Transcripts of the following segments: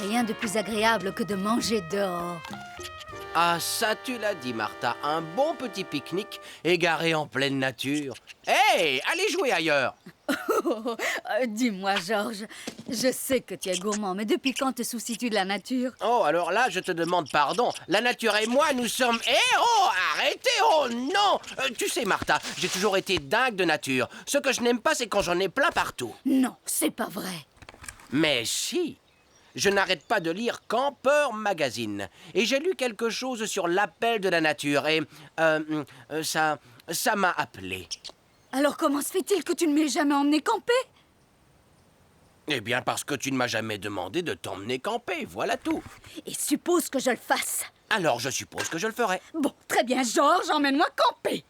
rien de plus agréable que de manger dehors. Ah, ça tu l'as dit, Martha. Un bon petit pique-nique égaré en pleine nature. Hé, allez jouer ailleurs. Dis-moi, Georges, je sais que tu es gourmand, mais depuis quand te soucies-tu de la nature? Oh, alors là, je te demande pardon. La nature et moi, nous sommes... Eh oh, arrêtez, oh non. Tu sais, Martha, j'ai toujours été dingue de nature. Ce que je n'aime pas, c'est quand j'en ai plein partout. Non, c'est pas vrai. Mais si. Je n'arrête pas de lire Campeur Magazine. Et j'ai lu quelque chose sur l'appel de la nature. Et ça m'a appelé. Alors comment se fait-il que tu ne m'aies jamais emmené camper? Eh bien, parce que tu ne m'as jamais demandé de t'emmener camper, voilà tout. Et suppose que je le fasse. Alors, je suppose que je le ferai. Bon, très bien, Georges, emmène-moi camper.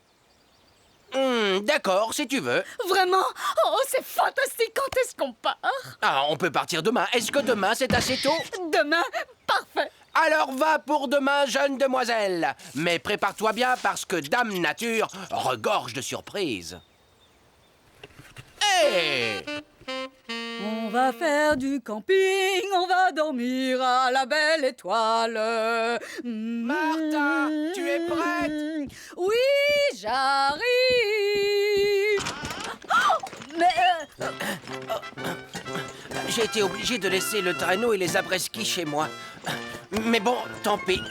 D'accord, si tu veux. Vraiment? Oh, c'est fantastique, quand est-ce qu'on part? Ah, on peut partir demain. Est-ce que demain, c'est assez tôt? Demain? Parfait. Alors va pour demain, jeune demoiselle. Mais prépare-toi bien parce que Dame Nature regorge de surprises. Hé! On va faire du camping, on va dormir à la belle étoile. Martha, tu es prête? Oui, j'arrive. Oh, mais J'ai été obligé de laisser le traîneau et les après-ski chez moi. Mais bon, tant pis.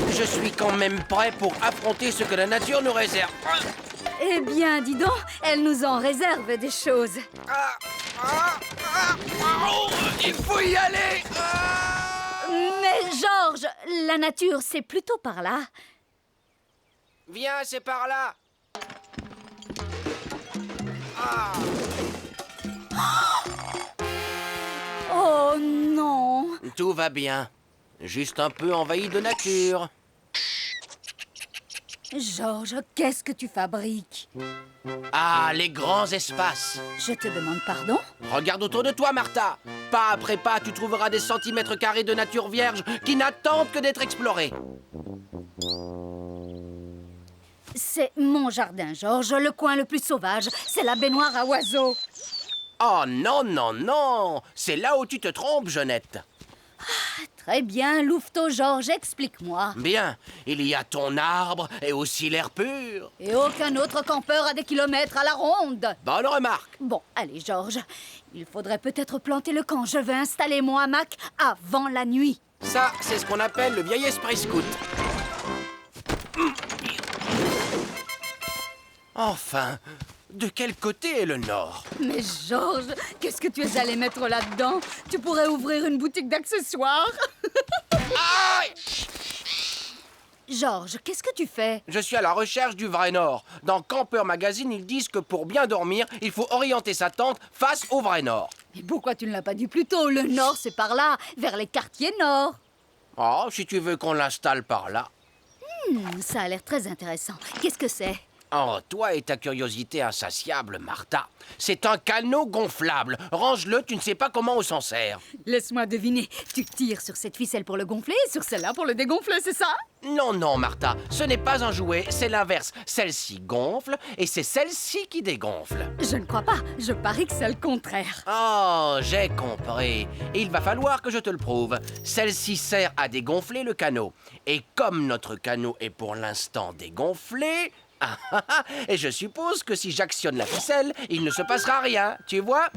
Je suis quand même prêt pour affronter ce que la nature nous réserve. eh bien, dis donc, elle nous en réserve des choses. Oh, il faut y aller. Mais Georges, la nature, c'est plutôt par là. Viens, c'est par là. Oh non. Tout va bien. Juste un peu envahi de nature. Georges, qu'est-ce que tu fabriques? Ah, les grands espaces. Je te demande pardon? Regarde autour de toi, Martha. Pas après pas, tu trouveras des centimètres carrés de nature vierge qui n'attendent que d'être explorés. C'est mon jardin, Georges, le coin le plus sauvage. C'est la baignoire à oiseaux. Oh non, non, non. C'est là où tu te trompes, Jeannette. Très bien, Louveteau, Georges, explique-moi. Bien, il y a ton arbre et aussi l'air pur. Et aucun autre campeur à des kilomètres à la ronde. Bonne remarque. Bon, allez, Georges, il faudrait peut-être planter le camp. Je veux installer mon hamac avant la nuit. Ça, c'est ce qu'on appelle le vieil esprit scout. Enfin, de quel côté est le nord? Mais Georges, qu'est-ce que tu es allé mettre là-dedans? Tu pourrais ouvrir une boutique d'accessoires. Aïe! Georges, qu'est-ce que tu fais? Je suis à la recherche du vrai nord. Dans Campeur Magazine, ils disent que pour bien dormir, il faut orienter sa tente face au vrai nord. Mais pourquoi tu ne l'as pas dit plus tôt? Le nord, c'est par là, vers les quartiers nord. Oh, si tu veux qu'on l'installe par là. Ça a l'air très intéressant. Qu'est-ce que c'est? Oh, toi et ta curiosité insatiable, Martha. C'est un canot gonflable. Range-le, tu ne sais pas comment on s'en sert. Laisse-moi deviner. Tu tires sur cette ficelle pour le gonfler et sur celle-là pour le dégonfler, c'est ça? Non, non, Martha, ce n'est pas un jouet, c'est l'inverse. Celle-ci gonfle et c'est celle-ci qui dégonfle. Je ne crois pas. Je parie que c'est le contraire. Oh, j'ai compris. Il va falloir que je te le prouve. Celle-ci sert à dégonfler le canot. Et comme notre canot est pour l'instant dégonflé... et je suppose que si j'actionne la ficelle, il ne se passera rien, tu vois?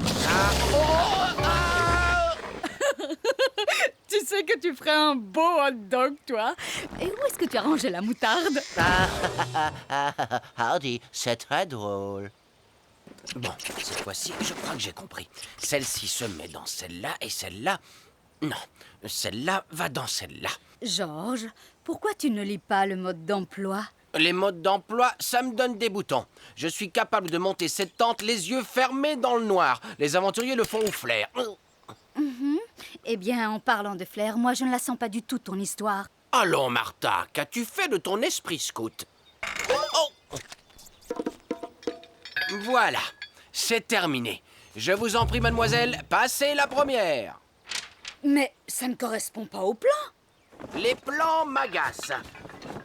Tu sais que tu ferais un beau hot dog, toi. Et où est-ce que tu as rangé la moutarde? Hardy, c'est très drôle. Bon, cette fois-ci, je crois que j'ai compris. Celle-ci se met dans celle-là et celle-là... Non, celle-là va dans celle-là. Georges, pourquoi tu ne lis pas le mode d'emploi? Les modes d'emploi, ça me donne des boutons. Je suis capable de monter cette tente les yeux fermés dans le noir. Les aventuriers le font au flair. Eh bien, en parlant de flair, moi je ne la sens pas du tout, ton histoire. Allons, Martha, qu'as-tu fait de ton esprit scout? Oh! Voilà, c'est terminé. Je vous en prie, mademoiselle, passez la première. Mais ça ne correspond pas au plan. Les plans m'agacent.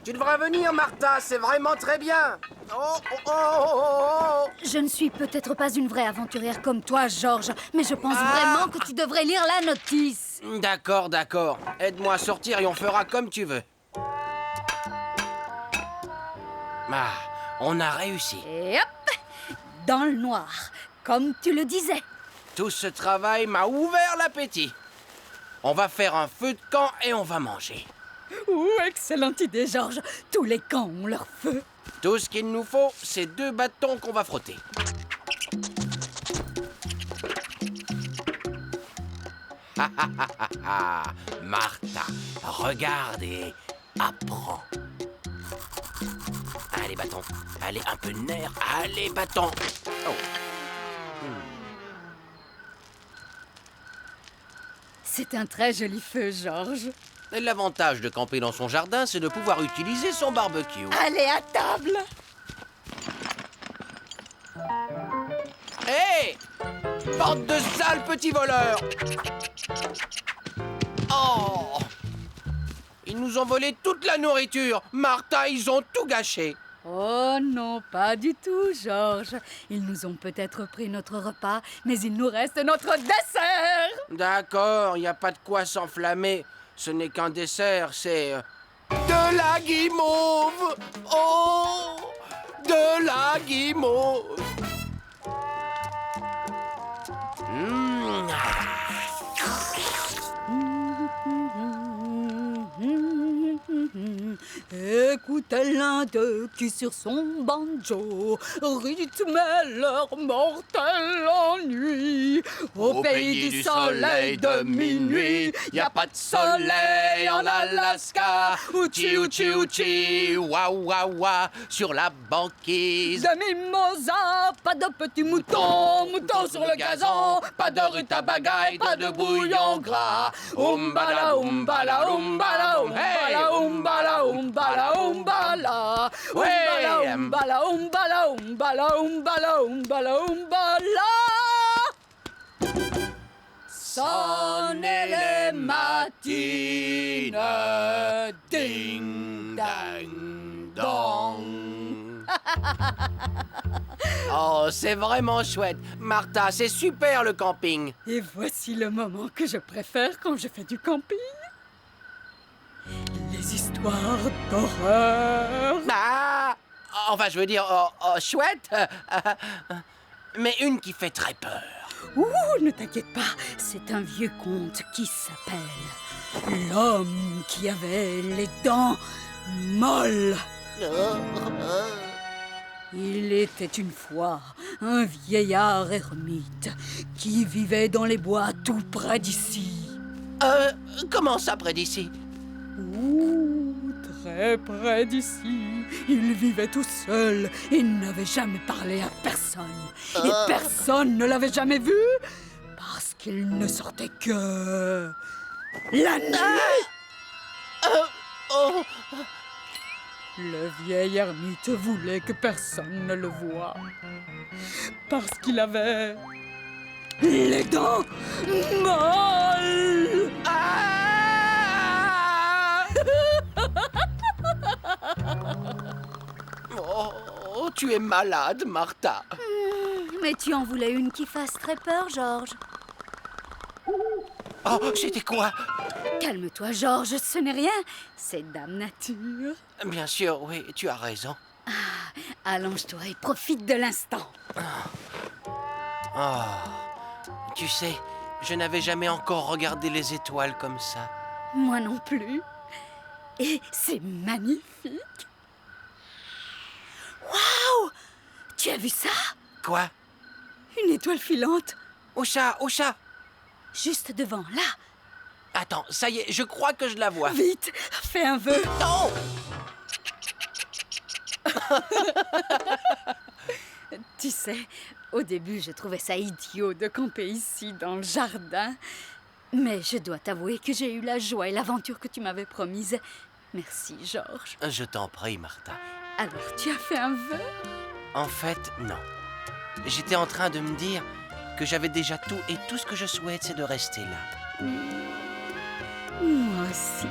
Tu devrais venir, Martha, c'est vraiment très bien. Oh. Je ne suis peut-être pas une vraie aventurière comme toi, Georges, mais je pense vraiment que tu devrais lire la notice. D'accord, d'accord. Aide-moi à sortir et on fera comme tu veux. Ah, on a réussi. Et hop, dans le noir, comme tu le disais. Tout ce travail m'a ouvert l'appétit. On va faire un feu de camp et on va manger. Ouh, excellente idée, Georges. Tous les camps ont leur feu. Tout ce qu'il nous faut, c'est 2 bâtons qu'on va frotter. Martha, regarde et apprends. Allez, bâton. Allez, un peu de nerf. Allez, bâton. Oh. C'est un très joli feu, Georges. L'avantage de camper dans son jardin, c'est de pouvoir utiliser son barbecue. Allez, à table. Hé! Bande de sales petits voleurs! Oh! Ils nous ont volé toute la nourriture. Martha, ils ont tout gâché. Oh non, pas du tout, Georges. Ils nous ont peut-être pris notre repas, mais il nous reste notre dessert. D'accord, il n'y a pas de quoi s'enflammer. Ce n'est qu'un dessert, c'est... de la guimauve! Oh! De la guimauve! Mmh. Écoutez l'un d'eux qui sur son banjo rythmait leur mortel ennui. Au pays du soleil de minuit, y a pas de soleil en Alaska. Ouchi, ouchi, ouchi, wa, wa, wa, sur la banquise. De mimosa, pas de petits moutons, moutons sur le gazon, pas de rutabaga, pas de bouillon gras. Umbala, umbala, umbala, umbala, umbala, umbala, umbala. Ouais. Umbala, umbala, umbala, umbala, umbala, umbala. Sonnez les matines, ding, dang, dong. Oh, c'est vraiment chouette. Martha, c'est super le camping. Et voici le moment que je préfère quand je fais du camping. Les histoires d'horreur. Ah! Enfin, je veux dire, chouette. Mais une qui fait très peur. Ouh, ne t'inquiète pas, c'est un vieux conte qui s'appelle L'homme qui avait les dents molles. Il était une fois un vieillard ermite qui vivait dans les bois tout près d'ici. Comment ça, près d'ici? Ouh, très près d'ici. Il vivait tout seul et n'avait jamais parlé à personne. Et personne ne l'avait jamais vu parce qu'il ne sortait que la nuit. Oh! Le vieil ermite voulait que personne ne le voie parce qu'il avait les dents molles. Ah! Oh, tu es malade, Martha. Mais tu en voulais une qui fasse très peur, Georges. Oh, c'était quoi? Calme-toi, Georges, ce n'est rien. C'est Dame Nature. Bien sûr, oui, tu as raison. Allonge-toi et profite de l'instant. Oh, tu sais, je n'avais jamais encore regardé les étoiles comme ça. Moi non plus. Et c'est magnifique. Waouh! Tu as vu ça? Quoi? Une étoile filante, Où ça? Où ça? juste devant, là. Attends, ça y est, je crois que je la vois. Vite, fais un vœu. Non! Tu sais, au début, je trouvais ça idiot de camper ici, dans le jardin. Mais je dois t'avouer que j'ai eu la joie et l'aventure que tu m'avais promise. Merci, Georges. Je t'en prie, Martha. Alors, tu as fait un vœu? En fait, non. J'étais en train de me dire que j'avais déjà tout et tout ce que je souhaite, c'est de rester là. Moi aussi.